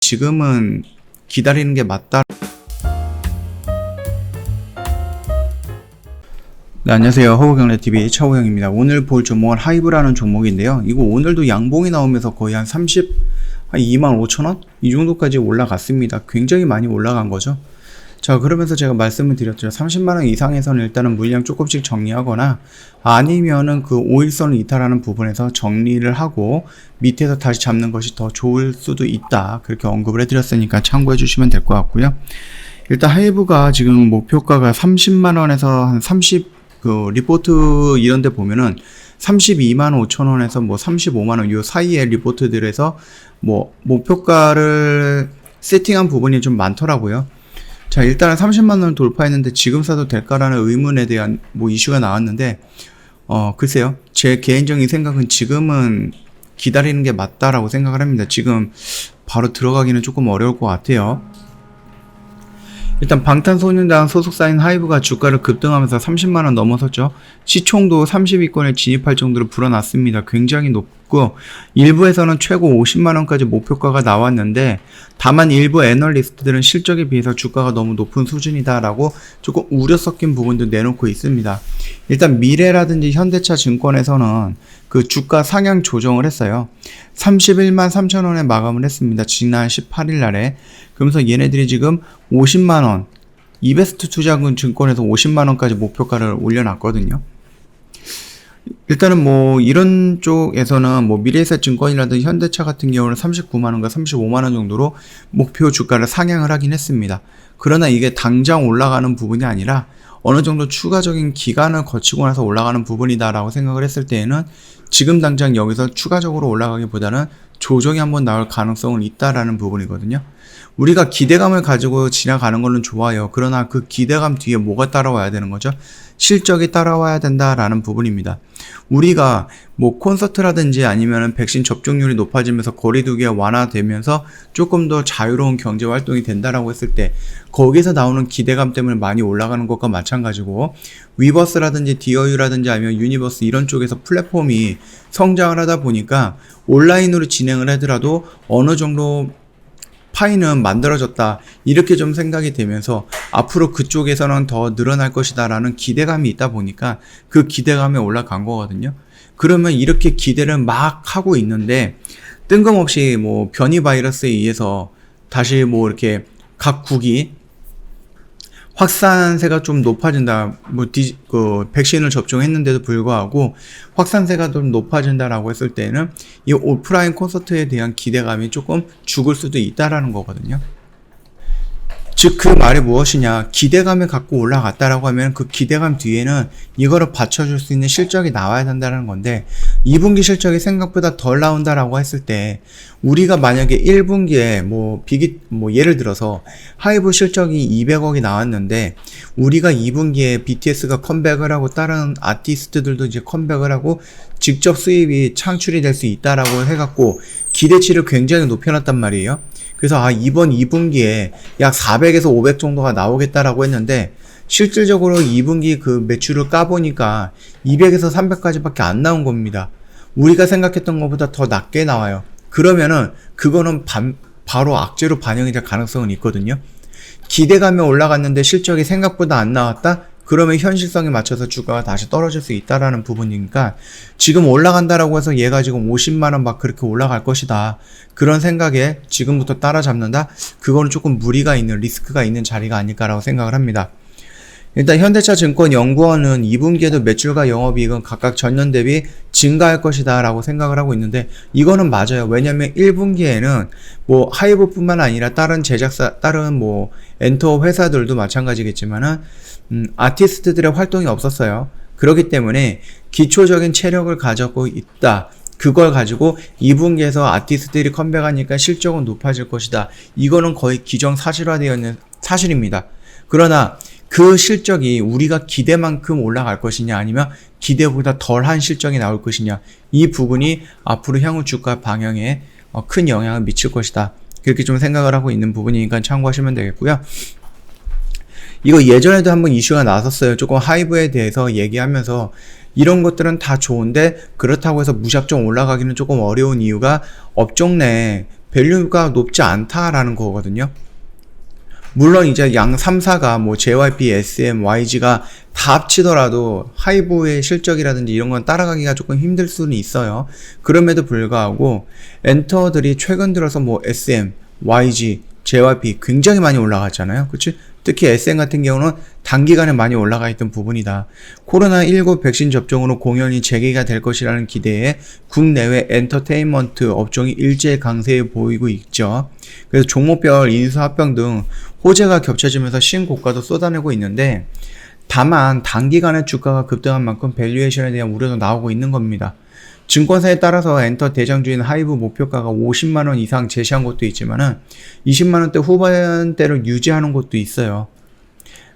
지금은 기다리는 게 맞다. 네, 안녕하세요. 허브경제TV 차호영입니다. 오늘 볼 종목은 하이브라는 종목인데요. 이거 오늘도 양봉이 나오면서 거의 한 25,000원? 이 정도까지 올라갔습니다. 굉장히 많이 올라간 거죠. 자, 그러면서 제가 말씀을 드렸죠. 30만원 이상에서는 일단은 물량 조금씩 정리하거나 아니면은 그 5일선을 이탈하는 부분에서 정리를 하고 밑에서 다시 잡는 것이 더 좋을 수도 있다. 그렇게 언급을 해드렸으니까 참고해 주시면 될 것 같고요. 일단 하이브가 지금 목표가가 30만원에서 한 30, 리포트 이런 데 보면은 325,000원에서 뭐 35만원 요 사이의 리포트들에서 뭐 목표가를 세팅한 부분이 좀 많더라고요. 자, 일단은 30만원을 돌파했는데 지금 사도 될까라는 의문에 대한 뭐 이슈가 나왔는데 글쎄요. 제 개인적인 생각은 지금은 기다리는 게 맞다라고 생각을 합니다. 지금 바로 들어가기는 조금 어려울 것 같아요. 일단 방탄소년단 소속사인 하이브가 주가를 급등하면서 30만원 넘어섰죠. 시총도 30위권에 진입할 정도로 불어났습니다. 굉장히 높고 일부에서는 최고 50만원까지 목표가가 나왔는데 다만 일부 애널리스트들은 실적에 비해서 주가가 너무 높은 수준이다 라고 조금 우려 섞인 부분도 내놓고 있습니다. 일단 미래라든지 현대차 증권에서는 그 주가 상향 조정을 했어요. 31만 3천원에 마감을 했습니다. 지난 18일 날에. 그러면서 얘네들이 지금 50만원, 이베스트 투자금 증권에서 50만원까지 목표가를 올려놨거든요. 일단은 뭐 이런 쪽에서는 뭐 미래에셋 증권이라든지 현대차 같은 경우는 39만원과 35만원 정도로 목표 주가를 상향을 하긴 했습니다. 그러나 이게 당장 올라가는 부분이 아니라 어느 정도 추가적인 기간을 거치고 나서 올라가는 부분이다라고 생각을 했을 때에는 지금 당장 여기서 추가적으로 올라가기보다는 조정이 한번 나올 가능성은 있다라는 부분이거든요. 우리가 기대감을 가지고 지나가는 거는 좋아요. 그러나 그 기대감 뒤에 뭐가 따라와야 되는 거죠? 실적이 따라와야 된다라는 부분입니다. 우리가 뭐 콘서트라든지 아니면은 백신 접종률이 높아지면서 거리두기가 완화되면서 조금 더 자유로운 경제 활동이 된다라고 했을 때 거기서 나오는 기대감 때문에 많이 올라가는 것과 마찬가지고 위버스라든지 디어유라든지 아니면 유니버스 이런 쪽에서 플랫폼이 성장을 하다 보니까 온라인으로 진행을 하더라도 어느 정도 파이는 만들어졌다 이렇게 좀 생각이 되면서 앞으로 그쪽에서는 더 늘어날 것이다 라는 기대감이 있다 보니까 그 기대감에 올라간 거거든요. 그러면 이렇게 기대를 막 하고 있는데 뜬금없이 뭐 변이 바이러스에 의해서 다시 뭐 이렇게 각 국이 확산세가 좀 높아진다. 백신을 접종했는데도 불구하고 확산세가 좀 높아진다라고 했을 때는 이 오프라인 콘서트에 대한 기대감이 조금 죽을 수도 있다라는 거거든요. 즉, 그 말이 무엇이냐. 기대감을 갖고 올라갔다라고 하면 그 기대감 뒤에는 이거를 받쳐줄 수 있는 실적이 나와야 된다는 건데 2분기 실적이 생각보다 덜 나온다라고 했을 때 우리가 만약에 1분기에 예를 들어서 하이브 실적이 200억이 나왔는데 우리가 2분기에 BTS가 컴백을 하고 다른 아티스트들도 이제 컴백을 하고 직접 수입이 창출이 될 수 있다라고 해갖고 기대치를 굉장히 높여놨단 말이에요. 그래서 이번 2분기에 약 400에서 500 정도가 나오겠다라고 했는데 실질적으로 2분기 그 매출을 까보니까 200에서 300까지밖에 안 나온 겁니다. 우리가 생각했던 것보다 더 낮게 나와요. 그러면은 그거는 바로 악재로 반영이 될 가능성은 있거든요. 기대감에 올라갔는데 실적이 생각보다 안 나왔다? 그러면 현실성에 맞춰서 주가가 다시 떨어질 수 있다라는 부분이니까 지금 올라간다라고 해서 얘가 지금 50만원 막 그렇게 올라갈 것이다. 그런 생각에 지금부터 따라잡는다? 그거는 조금 무리가 있는 리스크가 있는 자리가 아닐까라고 생각을 합니다. 일단 현대차 증권 연구원은 2분기에도 매출과 영업이익은 각각 전년 대비 증가할 것이다 라고 생각을 하고 있는데 이거는 맞아요. 왜냐면 1분기에는 뭐 하이브뿐만 아니라 다른 제작사, 다른 뭐 엔터 회사들도 마찬가지겠지만은 아티스트들의 활동이 없었어요. 그렇기 때문에 기초적인 체력을 가지고 있다. 그걸 가지고 2분기에서 아티스트들이 컴백하니까 실적은 높아질 것이다. 이거는 거의 기정사실화되어 있는 사실입니다. 그러나 그 실적이 우리가 기대만큼 올라갈 것이냐 아니면 기대보다 덜한 실적이 나올 것이냐 이 부분이 앞으로 향후 주가 방향에 큰 영향을 미칠 것이다. 그렇게 좀 생각을 하고 있는 부분이니까 참고하시면 되겠고요. 이거 예전에도 한번 이슈가 나섰어요. 조금 하이브에 대해서 얘기하면서 이런 것들은 다 좋은데 그렇다고 해서 무작정 올라가기는 조금 어려운 이유가 업종 내 밸류가 높지 않다라는 거거든요. 물론 이제 양 3사가 뭐 JYP, SM, YG가 다 합치더라도 하이브의 실적이라든지 이런 건 따라가기가 조금 힘들 수는 있어요. 그럼에도 불구하고 엔터들이 최근 들어서 뭐 SM, YG, JYP 굉장히 많이 올라갔잖아요. 그치? 특히 SM 같은 경우는 단기간에 많이 올라가 있던 부분이다. 코로나19 백신 접종으로 공연이 재개가 될 것이라는 기대에 국내외 엔터테인먼트 업종이 일제히 강세에 보이고 있죠. 그래서 종목별 인수합병 등 호재가 겹쳐지면서 신고가도 쏟아내고 있는데, 다만 단기간에 주가가 급등한 만큼 밸류에이션에 대한 우려도 나오고 있는 겁니다. 증권사에 따라서 엔터 대장주인 하이브 목표가가 50만원 이상 제시한 곳도 있지만은 20만원대 후반대를 유지하는 곳도 있어요.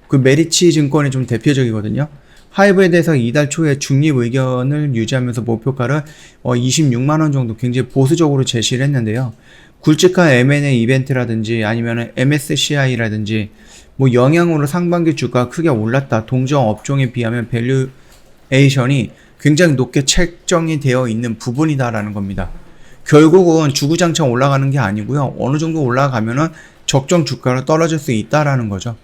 그 메리츠 증권이 좀 대표적이거든요. 하이브에 대해서 이달 초에 중립 의견을 유지하면서 목표가를 26만원 정도 굉장히 보수적으로 제시를 했는데요. 굵직한 M&A 이벤트라든지 아니면 MSCI라든지 뭐 영향으로 상반기 주가가 크게 올랐다. 동종 업종에 비하면 밸류에이션이 굉장히 높게 책정이 되어 있는 부분이다라는 겁니다. 결국은 주구장창 올라가는 게 아니고요. 어느 정도 올라가면은 적정 주가로 떨어질 수 있다라는 거죠.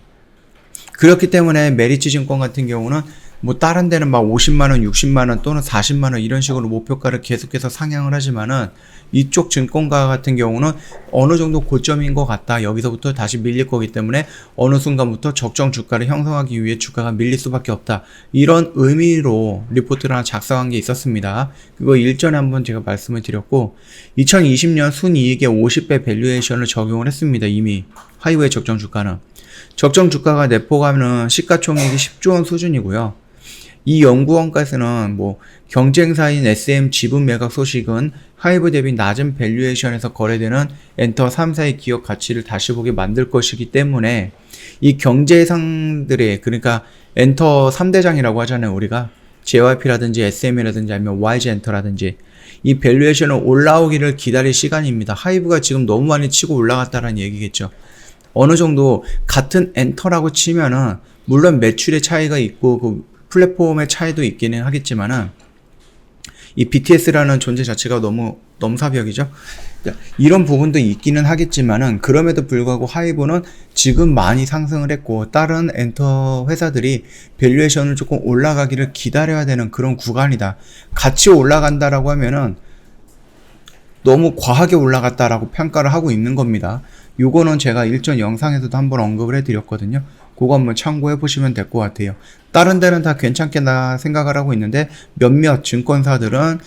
그렇기 때문에 메리츠 증권 같은 경우는 뭐 다른 데는 막 50만원, 60만원 또는 40만원 이런 식으로 목표가를 계속해서 상향을 하지만은 이쪽 증권가 같은 경우는 어느 정도 고점인 것 같다. 여기서부터 다시 밀릴 거기 때문에 어느 순간부터 적정 주가를 형성하기 위해 주가가 밀릴 수밖에 없다. 이런 의미로 리포트를 하나 작성한 게 있었습니다. 그거 일전에 한번 제가 말씀을 드렸고 2020년 순이익의 50배 밸류에이션을 적용을 했습니다. 이미 하이브의 적정 주가는. 적정 주가가 내포가는 시가총액이 10조 원 수준이고요. 이 연구원가에서는 뭐 경쟁사인 SM 지분 매각 소식은 하이브 대비 낮은 밸류에이션에서 거래되는 엔터 3사의 기업 가치를 다시 보게 만들 것이기 때문에 이 경제상들의, 그러니까 엔터 3대장이라고 하잖아요. 우리가 JYP라든지 SM이라든지 아니면 YG 엔터라든지 이 밸류에이션은 올라오기를 기다릴 시간입니다. 하이브가 지금 너무 많이 치고 올라갔다는 얘기겠죠. 어느 정도 같은 엔터라고 치면은 물론 매출의 차이가 있고 그 플랫폼의 차이도 있기는 하겠지만은 이 BTS라는 존재 자체가 너무 넘사벽이죠. 이런 부분도 있기는 하겠지만은 그럼에도 불구하고 하이브는 지금 많이 상승을 했고 다른 엔터 회사들이 밸류에이션을 조금 올라가기를 기다려야 되는 그런 구간이다. 같이 올라간다라고 하면은 너무 과하게 올라갔다라고 평가를 하고 있는 겁니다. 요거는 제가 일전 영상에서도 한번 언급을 해드렸거든요. 그거 한번 참고해 보시면 될 것 같아요. 다른 데는 다 괜찮겠나 생각을 하고 있는데 몇몇 증권사들은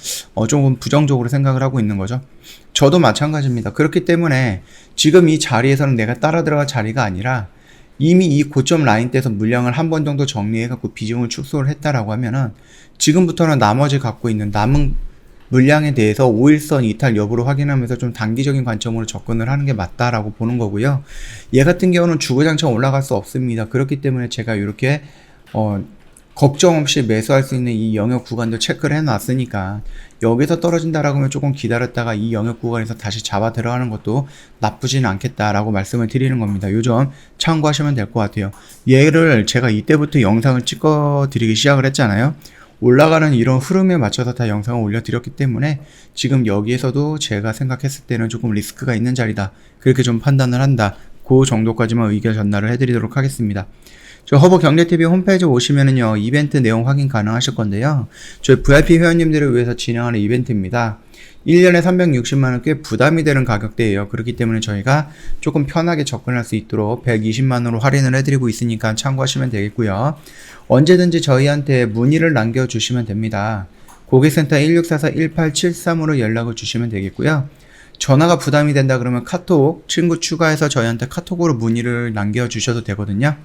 조금 부정적으로 생각을 하고 있는 거죠. 저도 마찬가지입니다. 그렇기 때문에 지금 이 자리에서는 내가 따라 들어갈 자리가 아니라 이미 이 고점 라인대에서 물량을 한 번 정도 정리해 갖고 비중을 축소를 했다라고 하면은 지금부터는 나머지 갖고 있는 남은 물량에 대해서 5일선 이탈 여부를 확인하면서 좀 단기적인 관점으로 접근을 하는 게 맞다라고 보는 거고요. 얘 같은 경우는 주구장창 올라갈 수 없습니다. 그렇기 때문에 제가 이렇게 걱정 없이 매수할 수 있는 이 영역 구간도 체크를 해놨으니까 여기서 떨어진다라고 하면 조금 기다렸다가 이 영역 구간에서 다시 잡아 들어가는 것도 나쁘진 않겠다라고 말씀을 드리는 겁니다. 요 점 참고하시면 될 것 같아요. 얘를 제가 이때부터 영상을 찍어 드리기 시작을 했잖아요. 올라가는 이런 흐름에 맞춰서 다 영상을 올려드렸기 때문에 지금 여기에서도 제가 생각했을 때는 조금 리스크가 있는 자리다. 그렇게 좀 판단을 한다. 그 정도까지만 의견 전달을 해드리도록 하겠습니다. 저 허브경제TV 홈페이지 오시면은요, 이벤트 내용 확인 가능하실 건데요. 저희 VIP 회원님들을 위해서 진행하는 이벤트입니다. 1년에 360만원 꽤 부담이 되는 가격대예요. 그렇기 때문에 저희가 조금 편하게 접근할 수 있도록 120만원으로 할인을 해드리고 있으니까 참고하시면 되겠고요. 언제든지 저희한테 문의를 남겨주시면 됩니다. 고객센터 1644-1873으로 연락을 주시면 되겠고요. 전화가 부담이 된다 그러면 카톡, 친구 추가해서 저희한테 카톡으로 문의를 남겨주셔도 되거든요.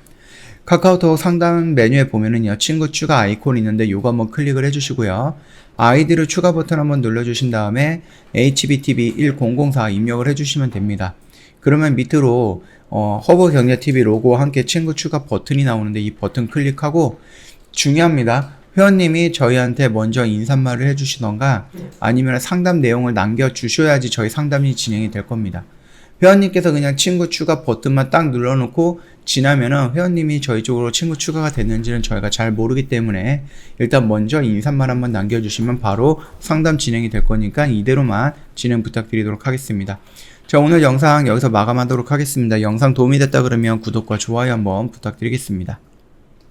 카카오톡 상단 메뉴에 보면은요, 친구 추가 아이콘이 있는데 요거 한번 클릭을 해주시고요. 아이디를 추가 버튼 한번 눌러주신 다음에 HBTV1004 입력을 해주시면 됩니다. 그러면 밑으로 허브경제TV 로고와 함께 친구 추가 버튼이 나오는데 이 버튼 클릭하고, 중요합니다. 회원님이 저희한테 먼저 인사말을 해주시던가 아니면 상담 내용을 남겨주셔야지 저희 상담이 진행이 될 겁니다. 회원님께서 그냥 친구 추가 버튼만 딱 눌러놓고 지나면은 회원님이 저희 쪽으로 친구 추가가 됐는지는 저희가 잘 모르기 때문에 일단 먼저 인사말 한번 남겨주시면 바로 상담 진행이 될 거니까 이대로만 진행 부탁드리도록 하겠습니다. 자, 오늘 영상 여기서 마감하도록 하겠습니다. 영상 도움이 됐다 그러면 구독과 좋아요 한번 부탁드리겠습니다.